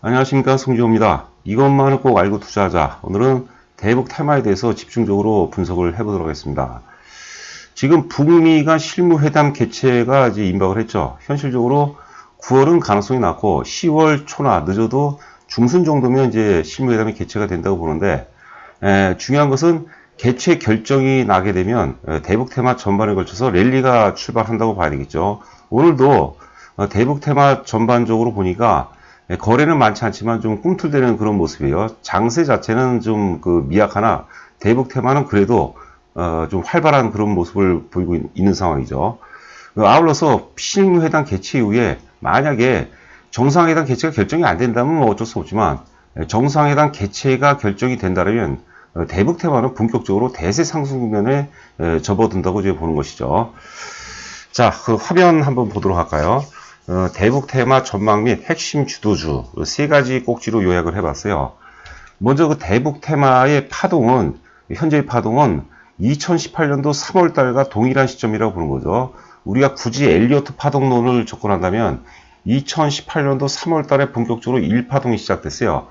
안녕하십니까, 송지호입니다. 이것만은 꼭 알고 투자하자. 오늘은 대북 테마에 대해서 집중적으로 분석을 해보도록 하겠습니다. 지금 북미 간 실무회담 개최가 이제 임박을 했죠. 현실적으로 9월은 가능성이 낮고 10월 초나 늦어도 중순 정도면 이제 실무회담이 개최가 된다고 보는데, 중요한 것은 개최 결정이 나게 되면 대북 테마 전반에 걸쳐서 랠리가 출발한다고 봐야 되겠죠. 오늘도 대북 테마 전반적으로 보니까 거래는 많지 않지만 좀 꿈틀대는 그런 모습이에요. 장세 자체는 좀 미약하나 대북 테마는 그래도 좀 활발한 그런 모습을 보이고 있는 상황이죠. 아울러서 실무회담 개최 이후에 만약에 정상회담 개최가 결정이 안 된다면 뭐 어쩔 수 없지만, 정상회담 개최가 결정이 된다면 대북 테마는 본격적으로 대세 상승 국면에 접어든다고 이제 보는 것이죠. 자, 그 화면 한번 보도록 할까요? 대북 테마 전망 및 핵심 주도주 세 가지 꼭지로 요약을 해봤어요. 먼저 그 대북 테마의 파동은, 현재의 파동은 2018년도 3월달과 동일한 시점이라고 보는 거죠. 우리가 굳이 엘리어트 파동론을 접근한다면 2018년도 3월달에 본격적으로 1파동이 시작됐어요.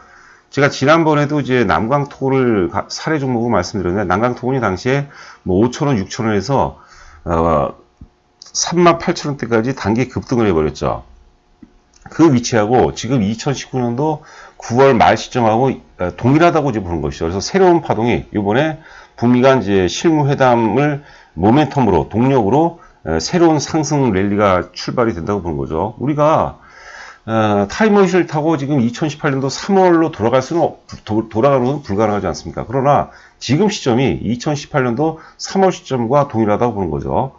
제가 지난번에도 이제 남광토건을 사례 종목으로 말씀드렸는데, 남광토건이 당시에 뭐 5,000원, 6,000원에서 38,000원대까지 단기 급등을 해버렸죠. 그 위치하고 지금 2019년도 9월 말 시점하고 동일하다고 이제 보는 것이죠. 그래서 새로운 파동이 이번에 북미 간 이제 실무회담을 모멘텀으로, 동력으로 새로운 상승 랠리가 출발이 된다고 보는 거죠. 우리가 타임머신을 타고 지금 2018년도 3월로 돌아가는 건 불가능하지 않습니까? 그러나 지금 시점이 2018년도 3월 시점과 동일하다고 보는 거죠.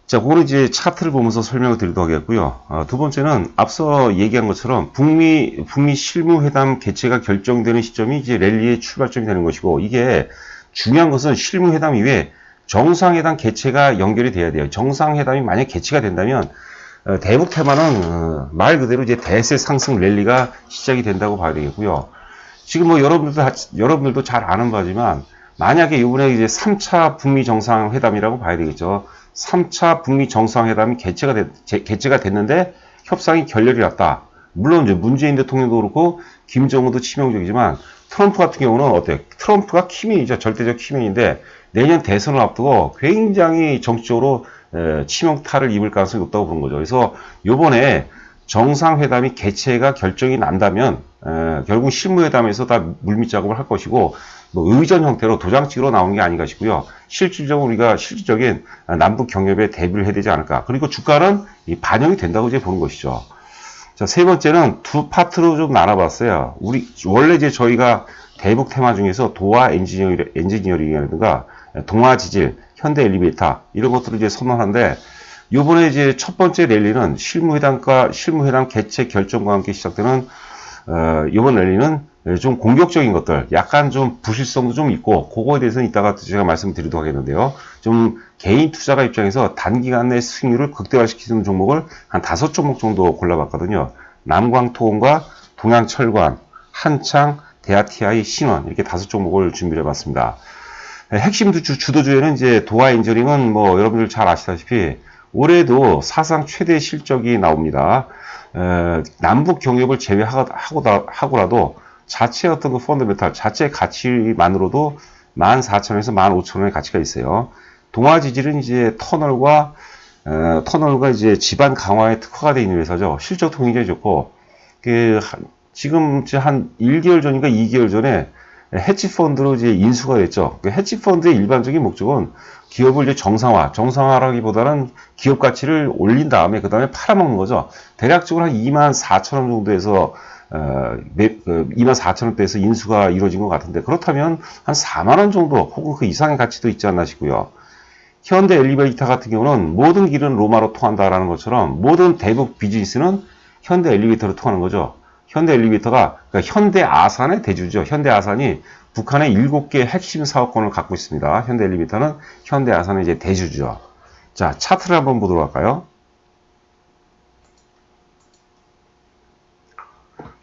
자, 그거는 이제 차트를 보면서 설명을 드리도록 하겠고요. 두 번째는 앞서 얘기한 것처럼 북미 실무회담 개최가 결정되는 시점이 이제 랠리의 출발점이 되는 것이고, 이게 중요한 것은 실무회담 이후에 정상회담 개최가 연결이 돼야 돼요. 정상회담이 만약 개최가 된다면 대북 테마는 말 그대로 이제 대세 상승 랠리가 시작이 된다고 봐야 되겠고요. 지금 뭐 여러분들도 잘 아는 바지만, 만약에 이번에 이제 3차 북미 정상회담이라고 봐야 되겠죠. 3차 북미 정상회담이 개최가 됐는데 협상이 결렬이 났다. 물론 이제 문재인 대통령도 그렇고 김정은도 치명적이지만, 트럼프 같은 경우는 어때요? 트럼프가 키맨이죠. 절대적 키맨인데 내년 대선을 앞두고 굉장히 정치적으로 치명타를 입을 가능성이 높다고 보는 거죠. 그래서 요번에 정상회담이 개최가 결정이 난다면 결국 실무회담에서 다 물밑 작업을 할 것이고, 뭐 의전 형태로 도장찍으로 나오는 게 아닌가 싶고요. 실질적으로 우리가 실질적인 남북 경협에 대비를 해야 되지 않을까. 그리고 주가는 반영이 된다고 이제 보는 것이죠. 자, 세 번째는 두 파트로 좀 나눠봤어요. 원래 이제 저희가 대북 테마 중에서 도화 엔지니어링이라든가 동화 지질, 현대 엘리베이터 이런 것들을 이제 선언하는데, 요번에 이제 첫 번째 랠리는 실무회담 개최 결정과 함께 시작되는 이번 랠리는 좀 공격적인 것들, 약간 좀 부실성도 좀 있고, 그거에 대해서는 이따가 제가 말씀드리도록 하겠는데요. 좀 개인 투자가 입장에서 단기간 내 수익률을 극대화시키는 종목을 한 5종목 정도 골라봤거든요. 남광토건과 동양철관, 한창, 대하TI, 신원, 이렇게 5종목을 준비를 해봤습니다. 핵심 주도주에는 이제 도화 엔저링은 뭐 여러분들 잘 아시다시피 올해도 사상 최대 실적이 나옵니다. 남북 경협을 제외하고라도 자체 어떤 그 펀더멘탈, 자체 가치만으로도 14,000원에서 15,000원의 가치가 있어요. 동아지질은 이제 터널과 이제 지반 강화에 특화가 되어 있는 회사죠. 실적도 굉장히 좋고, 지금 한 1개월 전인가 2개월 전에 해치펀드로 이제 인수가 됐죠. 해치펀드의 일반적인 목적은 기업을 이제 정상화라기보다는 기업 가치를 올린 다음에 그 다음에 팔아먹는 거죠. 대략적으로 한 24,000원 정도에서 24,000원대에서 인수가 이루어진 것 같은데, 그렇다면 한 4만원 정도 혹은 그 이상의 가치도 있지 않나 싶고요. 현대 엘리베이터 같은 경우는 모든 길은 로마로 통한다라는 것처럼 모든 대북 비즈니스는 현대 엘리베이터로 통하는 거죠. 현대 엘리베이터가, 그러니까 현대 아산의 대주죠. 현대 아산이 북한의 7개 핵심 사업권을 갖고 있습니다. 현대 엘리베이터는 현대 아산의 이제 대주죠. 자, 차트를 한번 보도록 할까요?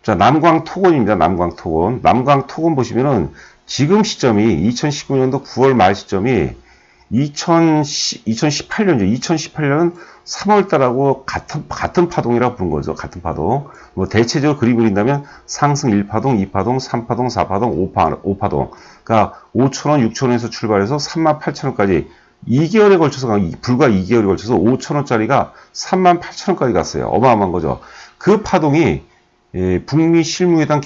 자, 남광토건입니다. 남광토건 보시면은 지금 시점이 2019년도 9월 말 시점이 2018년이죠. 2018년은 3월달하고 같은 파동이라고 부른 거죠. 같은 파동. 뭐 대체적으로 그림 그린다면 상승 1파동, 2파동, 3파동, 4파동, 5파동. 그러니까 5,000원, 6,000원에서 출발해서 38,000원까지 2개월에 걸쳐서, 불과 2개월에 걸쳐서 5,000원짜리가 38,000원까지 갔어요. 어마어마한 거죠. 그 파동이 북미 실무회담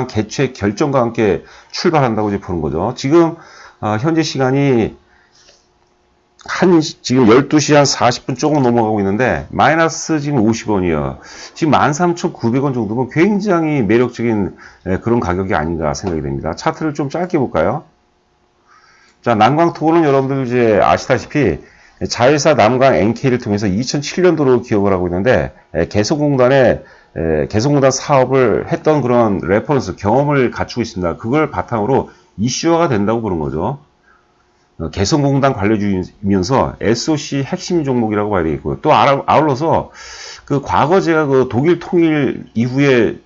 개최 결정과 함께 출발한다고 이제 보는 거죠. 지금 현재 시간이 지금 12시 한 40분 조금 넘어가고 있는데 마이너스 지금 50원이요. 지금 13,900원 정도면 굉장히 매력적인 그런 가격이 아닌가 생각이 됩니다. 차트를 좀 짧게 볼까요? 자, 남광토건은 여러분들 이제 아시다시피 자회사 남광 NK를 통해서 2007년도로 기억을 하고 있는데 개성공단 사업을 했던 그런 레퍼런스 경험을 갖추고 있습니다. 그걸 바탕으로 이슈화가 된다고 보는 거죠. 개성공단 관료주이면서 SOC 핵심 종목이라고 봐야 되겠고요. 또 아울러서 그 과거 제가 그 독일 통일 이후에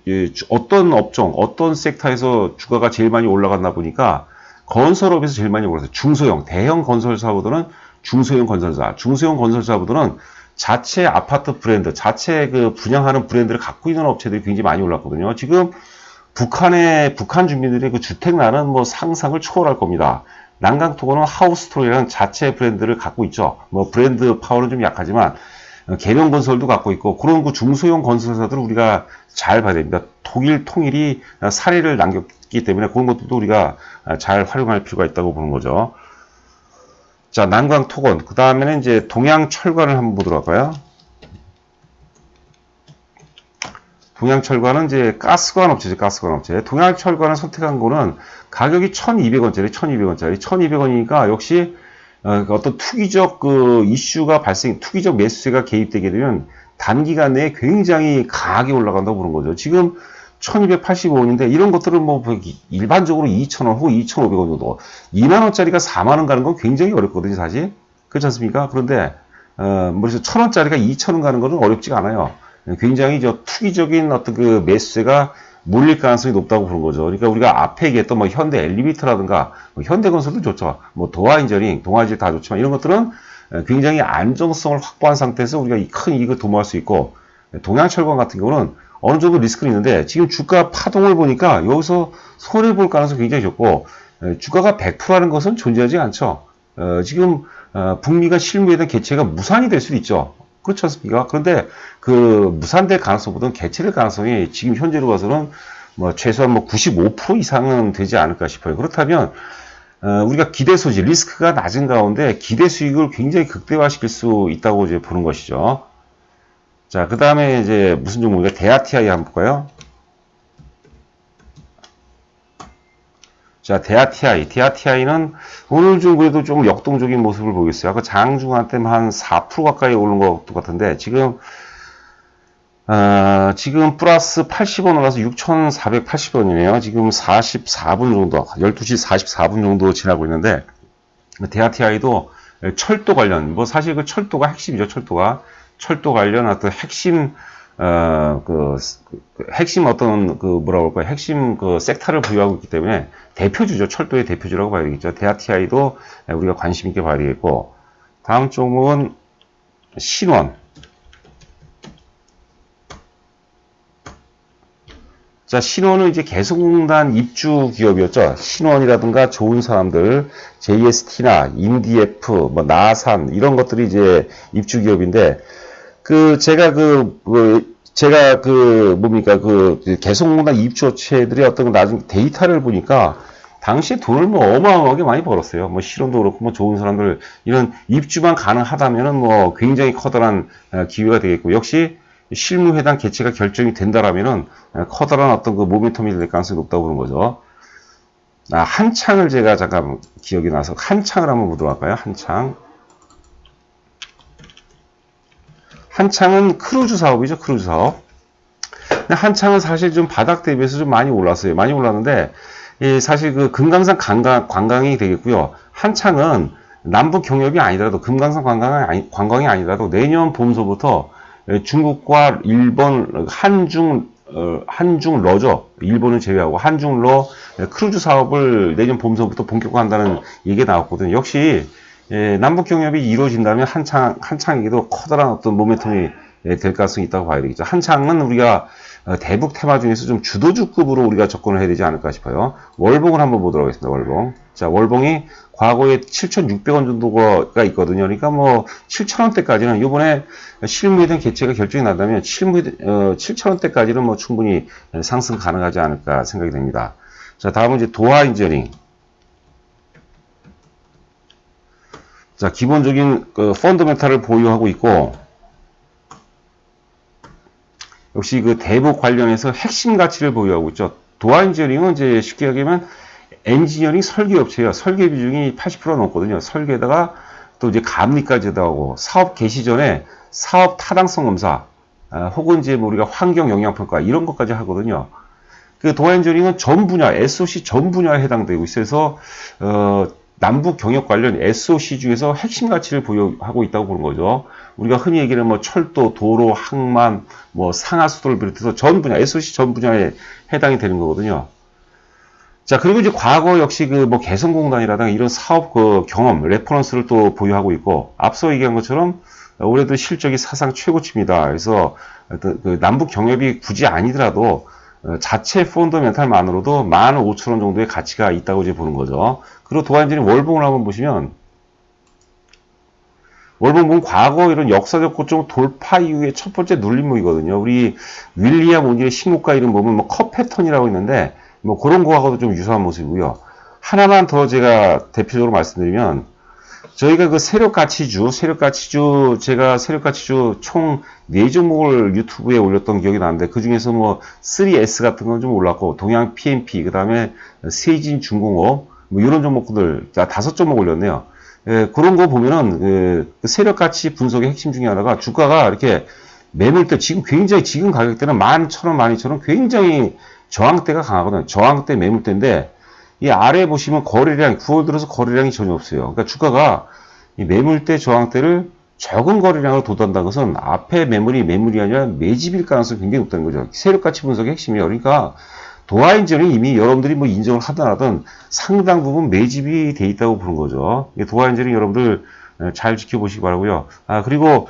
어떤 업종, 어떤 섹터에서 주가가 제일 많이 올라갔나 보니까 건설업에서 제일 많이 올랐어요. 중소형, 대형 건설사보다는 중소형 건설사보다는 자체 아파트 브랜드, 자체 그 분양하는 브랜드를 갖고 있는 업체들이 굉장히 많이 올랐거든요. 지금 북한 주민들의 그 주택난은 뭐 상상을 초월할 겁니다. 난강토건은 하우스토리라는 자체 브랜드를 갖고 있죠. 뭐 브랜드 파워는 좀 약하지만 개명 건설도 갖고 있고 그런 그 중소형 건설사들을 우리가 잘 봐야 됩니다. 독일 통일이 사례를 남겼기 때문에 그런 것들도 우리가 잘 활용할 필요가 있다고 보는 거죠. 자, 난광토건. 그 다음에는 이제 동양철관을 한번 보도록 할까요? 동양철관은 이제 가스관 업체죠, 가스관 업체. 동양철관을 선택한 거는 가격이 1,200원짜리, 1,200원이니까 역시 어떤 투기적 그 이슈가 투기적 매수세가 개입되게 되면 단기간 내에 굉장히 강하게 올라간다고 보는 거죠. 지금 1,285원인데 이런 것들은 뭐 일반적으로 2,000원 혹은 2,500원 정도 2만원짜리가 4만원 가는 건 굉장히 어렵거든요, 사실. 그렇지 않습니까? 그런데 그래서 1,000원짜리가 2,000원 가는 것은 어렵지가 않아요. 굉장히 투기적인 어떤 그 매수세가 몰릴 가능성이 높다고 보는 거죠. 그러니까 우리가 앞에 얘기했던 뭐 현대 엘리베이터라든가 뭐 현대건설도 좋죠. 뭐 도화인저링, 동아질 다 좋지만 이런 것들은 굉장히 안정성을 확보한 상태에서 우리가 큰 이익을 도모할 수 있고 동양철관 같은 경우는 어느 정도 리스크는 있는데 지금 주가 파동을 보니까 여기서 손해볼 가능성이 굉장히 적고 주가가 100%라는 것은 존재하지 않죠. 지금 북미가 실무회담 개최가 무산이 될 수도 있죠. 그렇지 않습니까? 그런데 그 무산될 가능성보다는 개최될 가능성이 지금 현재로 봐서는 뭐 최소한 뭐 95% 이상은 되지 않을까 싶어요. 그렇다면 우리가 기대 소지, 리스크가 낮은 가운데 기대 수익을 굉장히 극대화시킬 수 있다고 이제 보는 것이죠. 자, 그 다음에 이제 무슨 종목이가 대아TI 한번 볼까요? 자, 대아TI는 오늘 좀 그래도 좀 역동적인 모습을 보겠어요. 아까 장중한 때 한 4% 가까이 오른 것 같은데, 지금 플러스 80원 올라서 6,480원이네요. 지금 44분 정도, 12시 44분 정도 지나고 있는데, 대아TI도 철도 관련, 뭐 사실 그 철도가 핵심이죠, 철도 관련 어떤 핵심, 핵심 어떤 뭐라고 할까요? 핵심 섹터를 부여하고 있기 때문에 대표주죠. 철도의 대표주라고 봐야 되겠죠. 대아TI도 우리가 관심 있게 봐야 되겠고, 다음 종목은 신원. 자, 신원은 이제 개성공단 입주 기업이었죠. 신원이라든가 좋은 사람들, JST나 인디F, 뭐 나산 이런 것들이 이제 입주 기업인데, 제가 개성공단 입주업체들의 어떤 나중 데이터를 보니까 당시에 돈을 뭐 어마어마하게 많이 벌었어요. 뭐 실온도 그렇고 뭐 좋은 사람들 이런 입주만 가능하다면은 뭐 굉장히 커다란 기회가 되겠고, 역시 실무회담 개최가 결정이 된다라면은 커다란 어떤 그 모멘텀이 될 가능성이 높다고 보는 거죠. 한창을 제가 잠깐 기억이 나서 한창을 한번 보도록 할까요? 한창은 크루즈 사업이죠, 크루즈 사업. 근데 한창은 사실 좀 바닥 대비해서 좀 많이 올랐어요. 많이 올랐는데, 사실 그 금강산 관광이 되겠고요. 한창은 남북 경협이 아니더라도, 금강산 관광이 아니더라도 내년 봄서부터 중국과 일본, 한중 한중러죠. 일본을 제외하고 한중러 크루즈 사업을 내년 봄서부터 본격화한다는 얘기가 나왔거든요. 역시 남북 경협이 이루어진다면 한창에게도 커다란 어떤 모멘텀이 될 가능성이 있다고 봐야 되겠죠. 한창은 우리가 대북 테마 중에서 좀 주도주급으로 우리가 접근을 해야 되지 않을까 싶어요. 월봉을 한번 보도록 하겠습니다. 월봉. 자, 월봉이 과거에 7,600원 정도가 있거든요. 그러니까 뭐 7,000원대까지는 이번에 실무에 대한 개최가 결정이 난다면 7,000원대까지는 뭐 충분히 상승 가능하지 않을까 생각이 됩니다. 자, 다음은 이제 도하 인저링. 자, 기본적인 펀더멘탈을 보유하고 있고, 역시 그 대북 관련해서 핵심 가치를 보유하고 있죠. 도하 인저링은 이제 쉽게 얘기하면 엔지니어링 설계업체예요. 설계 비중이 80% 넘거든요. 설계에다가 또 이제 감리까지 하고 사업 개시 전에 사업 타당성 검사, 혹은 이제 뭐 우리가 환경 영향 평가 이런 것까지 하거든요. 그 도하 인저링은 전 분야, SOC 전 분야에 해당되고 있어서 남북 경협 관련 SOC 중에서 핵심 가치를 보유하고 있다고 보는 거죠. 우리가 흔히 얘기하는 뭐 철도, 도로, 항만, 뭐 상하수도를 비롯해서 전 분야, SOC 전 분야에 해당이 되는 거거든요. 자, 그리고 이제 과거 역시 그 뭐 개성공단이라든가 이런 사업 그 경험, 레퍼런스를 또 보유하고 있고, 앞서 얘기한 것처럼 올해도 실적이 사상 최고치입니다. 그래서 그 남북 경협이 굳이 아니더라도 자체 펀더멘탈만으로도 15,000원 정도의 가치가 있다고 이제 보는 거죠. 그리고 도하인저링 월봉을 한번 보시면, 월봉 보면 과거 이런 역사적 고점 돌파 이후의 첫 번째 눌림목이거든요. 우리 윌리엄 오닐의 신고가 이름 보면 뭐 컵 패턴이라고 있는데, 뭐 그런 거하고도 좀 유사한 모습이고요. 하나만 더 제가 대표적으로 말씀드리면, 저희가 그 세력가치주, 제가 세력가치주 총 4종목을 유튜브에 올렸던 기억이 나는데, 그 중에서 뭐 3S 같은 건 좀 올랐고, 동양 PMP, 그 다음에 세진중공업, 뭐 이런 종목들, 5종목 올렸네요. 그런 거 보면은, 그 세력가치 분석의 핵심 중에 하나가 주가가 이렇게 매물대, 지금 가격대는 11,000원, 12,000원 굉장히 저항대가 강하거든요. 저항대 매물대인데, 이 아래 보시면 거래량, 9월 들어서 거래량이 전혀 없어요. 그러니까 주가가 이 매물대 저항대를 적은 거래량으로 도달한다는 것은 앞에 매물이 아니라 매집일 가능성이 굉장히 높다는 거죠. 세력가치 분석의 핵심이에요. 그러니까 도하인저는 이미 여러분들이 뭐 인정을 하든 안 하든 상당 부분 매집이 돼 있다고 보는 거죠. 도하인저는 여러분들 잘 지켜보시기 바라고요. 그리고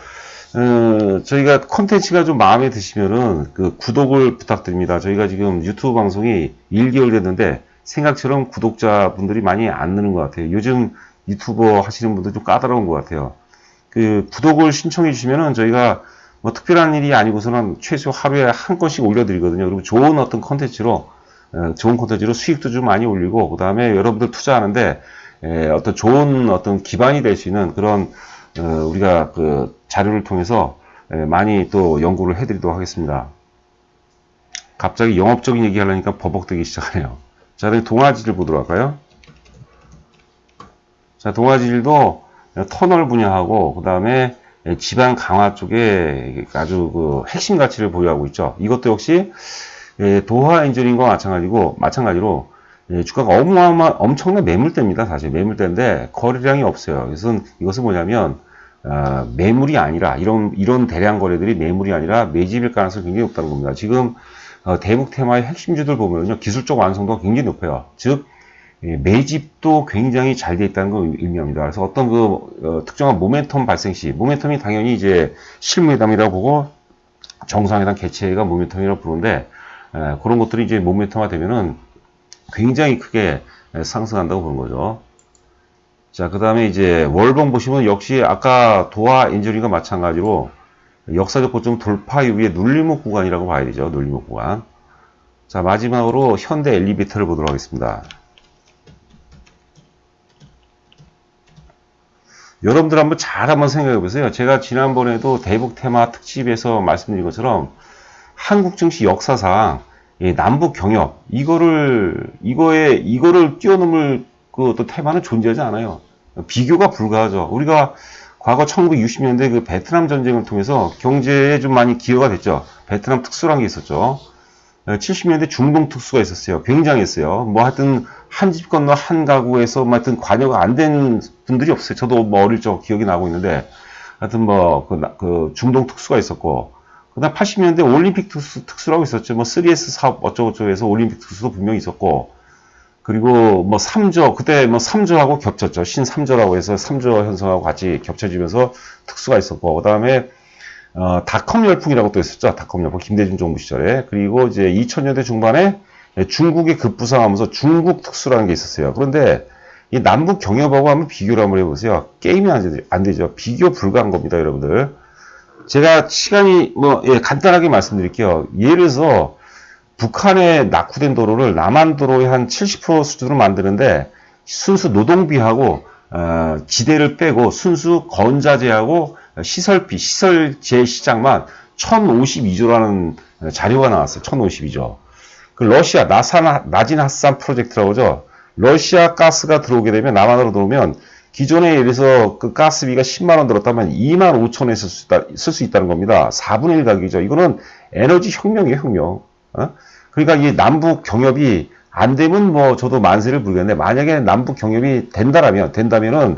저희가 콘텐츠가 좀 마음에 드시면은 그 구독을 부탁드립니다. 저희가 지금 유튜브 방송이 1개월 됐는데 생각처럼 구독자분들이 많이 안 느는 것 같아요. 요즘 유튜버 하시는 분들 좀 까다로운 것 같아요. 그 구독을 신청해 주시면은 저희가 뭐 특별한 일이 아니고서는 최소 하루에 한 건씩 올려드리거든요. 그리고 좋은 어떤 콘텐츠로 수익도 좀 많이 올리고, 그 다음에 여러분들 투자하는데 어떤 좋은 어떤 기반이 될 수 있는 그런 우리가 그 자료를 통해서 많이 또 연구를 해드리도록 하겠습니다. 갑자기 영업적인 얘기 하려니까 버벅대기 시작하네요. 자, 그럼 동아지질 보도록 할까요? 자, 동아지질도 터널 분야하고, 그 다음에 지방 강화 쪽에 아주 그 핵심 가치를 보유하고 있죠. 이것도 역시 도하 인저링과 마찬가지로 주가가 엄청난 매물대입니다. 사실 매물대인데 거래량이 없어요. 그래서 이것은 뭐냐면 매물이 아니라 이런 대량 거래들이 매물이 아니라 매집일 가능성이 굉장히 높다는 겁니다. 지금 대북 테마의 핵심주들 보면요, 기술적 완성도가 굉장히 높아요. 즉 매집도 굉장히 잘 돼 있다는 걸 의미합니다. 그래서 어떤 그 특정한 모멘텀 발생 시, 모멘텀이 당연히 이제 실무회담이라고 보고 정상회담 개최가 모멘텀이라고 부르는데, 그런 것들이 이제 모멘텀화 되면은 굉장히 크게 상승한다고 보는 거죠. 자, 그 다음에 이제 월봉 보시면 역시 아까 도하 인저링과 마찬가지로 역사적 고점 돌파 이후에 눌림목 구간이라고 봐야 되죠. 눌림목 구간. 자, 마지막으로 현대 엘리베이터를 보도록 하겠습니다. 여러분들 한번 생각해 보세요. 제가 지난번에도 대북 테마 특집에서 말씀드린 것처럼 한국 증시 역사상 남북 경협 이거를 뛰어넘을 그 또 테마는 존재하지 않아요. 비교가 불가하죠. 우리가 과거 1960년대 그 베트남 전쟁을 통해서 경제에 좀 많이 기여가 됐죠. 베트남 특수란 게 있었죠. 70년대 중동 특수가 있었어요. 굉장했어요. 뭐 하여튼 한 집 건너 한 가구에서 뭐 하여튼 관여가 안 된 분들이 없어요. 저도 뭐 어릴 적 기억이 나고 있는데 하여튼 뭐 그 중동 특수가 있었고, 그다음 80년대 올림픽 특수라고 있었죠. 뭐 3S 사업 어쩌고저쩌고 해서 올림픽 특수도 분명히 있었고, 그리고 뭐 3조, 그때 뭐 3조하고 겹쳤죠. 신 3조라고 해서 3조 현상하고 같이 겹쳐지면서 특수가 있었고, 그다음에 닷컴 열풍이라고 또 있었죠. 닷컴 열풍, 김대중 정부 시절에. 그리고 이제 2000년대 중반에 중국이 급부상하면서 중국 특수라는 게 있었어요. 그런데 이 남북 경협하고 한번 비교를 한번 해보세요. 게임이 안 되죠. 비교 불가한 겁니다, 여러분들. 제가 시간이 간단하게 말씀드릴게요. 예를 들어서 북한에 낙후된 도로를 남한도로의 한 70% 수준으로 만드는데 순수 노동비하고 지대를 빼고 순수 건자재하고 시설비, 시설재 시장만 1052조라는 자료가 나왔어요. 1052조. 그 러시아 나진 하산 프로젝트라고 하죠. 러시아 가스가 들어오게 되면, 남한으로 들어오면 기존에 예를 들어서 그 가스비가 10만원 들었다면 2만 5천원에 쓸 수 있다는 겁니다. 4분의 1 가격이죠. 이거는 에너지 혁명이에요, 혁명. 그러니까 이 남북 경협이 안 되면 뭐 저도 만세를 부르겠는데, 만약에 남북 경협이 된다면은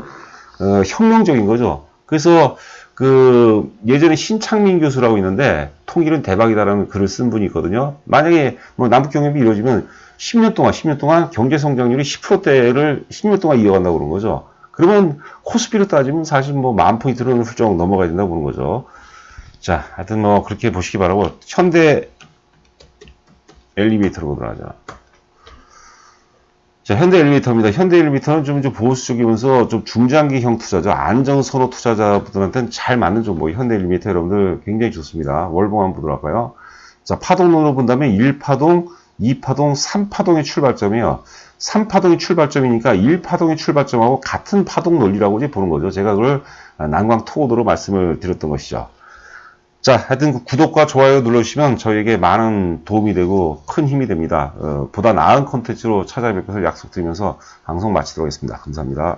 혁명적인 거죠. 그래서 그 예전에 신창민 교수라고 있는데 통일은 대박이다라는 글을 쓴 분이 있거든요. 만약에 뭐 남북 경협이 이루어지면 10년 동안 경제 성장률이 10%대를 10년 동안 이어간다고 그런 거죠. 그러면 코스피로 따지면 사실 뭐 10,000포인트는 훌쩍 넘어가야 된다고 그런 거죠. 자, 하여튼 뭐 그렇게 보시기 바라고, 현대 엘리베이터로 들어가자. 자, 현대 엘리베이터입니다. 현대 엘리베이터는 좀 보수적이면서 좀 중장기형 투자죠. 안정선호 투자자분들한테는 잘 맞는 종목. 현대 엘리베이터 여러분들 굉장히 좋습니다. 월봉 한번 보도록 할까요? 자, 파동론으로 본다면 1파동, 2파동, 3파동의 출발점이에요. 3파동이 출발점이니까 1파동의 출발점하고 같은 파동 논리라고 이제 보는 거죠. 제가 그걸 난광토고도로 말씀을 드렸던 것이죠. 자, 하여튼 구독과 좋아요 눌러주시면 저에게 많은 도움이 되고 큰 힘이 됩니다. 보다 나은 콘텐츠로 찾아뵐 것을 약속드리면서 방송 마치도록 하겠습니다. 감사합니다.